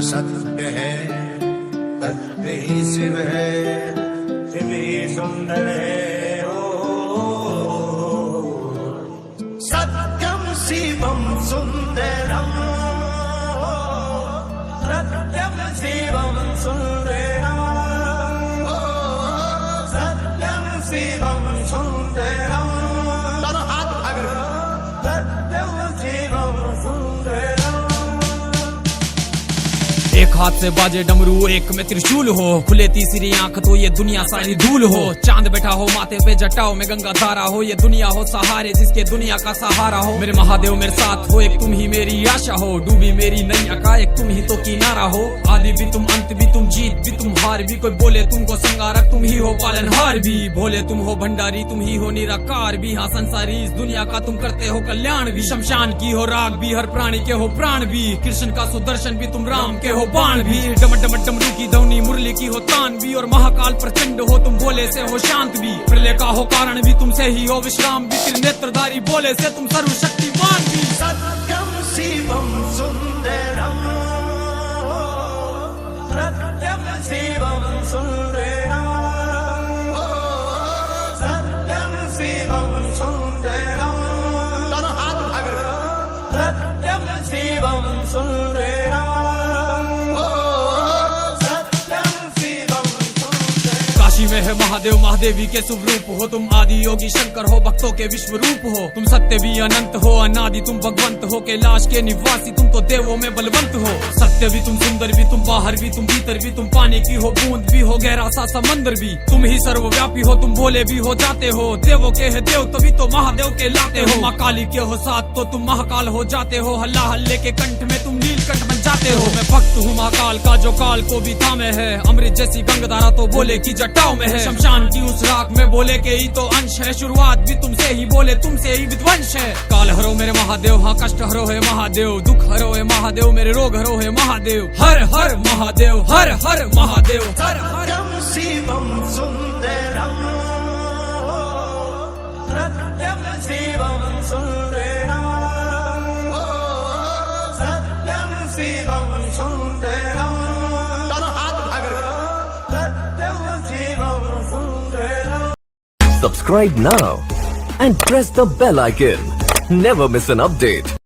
सत्य है, सत्य ही शिव है, शिव ही सुंदर है। सत्यम शिवम सुंदरम, सत्यम शिवम सुंदरम, सत्यम शिवम सुंदरम। दोनों हाथ उठा कर सत्यम शिवम सुंदरम। एक हाथ से बाजे डमरू, एक में त्रिशूल हो, खुले तीसरी आंख तो ये दुनिया सारी धूल हो। चांद बैठा हो माथे पे, जटाओं में गंगा धारा हो, ये दुनिया हो सहारे जिसके दुनिया का सहारा हो। मेरे महादेव मेरे साथ हो, एक तुम ही मेरी आशा हो, डूबी मेरी नैया का एक तुम ही तो किनारा हो। आदि भी तुम, अंत भी तुम, जीत भी तुम, हार भी। कोई बोले तुमको संगारक, तुम ही हो पालनहार भी। भोले तुम हो भंडारी, तुम ही हो निराकार भी। हाँ संसारी इस दुनिया का तुम करते हो कल्याण भी। शमशान की हो राग भी, हर प्राणी के हो प्राण भी। कृष्ण का सुदर्शन भी तुम, राम के हो बाण भी। डम डम डमरू की ध्वनि, मुरली की हो तान भी। और महाकाल प्रचंड हो तुम, बोले से हो शांत भी। प्रलय का हो कारण भी, तुमसे ही हो विश्राम भी। त्रिनेत्रधारी बोले से तुम सर्वशक्तिमान भी। सत्यम शिवम सुंदरम, सत्यम शिवम सुंदरम, सत्यम शिवम सुंदरम। दोनों हाथ उठा कर सत्यम शिवम सुंदरम, सत्यम शिवम सुंदरम। काशी में है महादेव, महादेवी के स्वरूप हो तुम। आदि योगी शंकर हो, भक्तों के विश्व रूप हो तुम। सत्य भी अनंत हो, अनादि तुम भगवंत हो। कैलाश के निवासी तुम तो देवों में बलवंत हो। सत्य भी तुम, सुंदर भी तुम, बाहर भी तुम, भीतर भी तुम। पानी की हो बूंद भी हो, गहरा सा समंदर भी। तुम ही सर्वव्यापी हो, तुम भोले भी हो जाते हो। देवों के है देव, तभी तो महादेव के लाते हो। माँ काली के हो साथ तो तुम महाकाल हो जाते हो। हल्ला हल्ले के कंठ में तुम नीलकंठ बन जाते हो। मैं भक्त हूँ महाकाल का, जो काल को भी थामे है। अमृत जैसी गंगाधारा तो बोले की जटाओं में है। शमशान की उस राख में बोले के ही तो अंश है। शुरुआत भी तुमसे ही, बोले तुमसे ही विध्वंस है। काल हरो मेरे महादेव, हाँ कष्ट हरो है महादेव। दुख हरो है महादेव, मेरे रोग हरो है महादेव। हर हर महादेव, हर हर महादेव, हर हर। सत्यम शिवम सुंदरम, सत्यम शिवम सुंदरम, सत्यम शिवम सुंदरम। दोनों हाथ उठा कर सत्यम Shivam Sundaram. Subscribe now and press the bell icon. Never miss an update.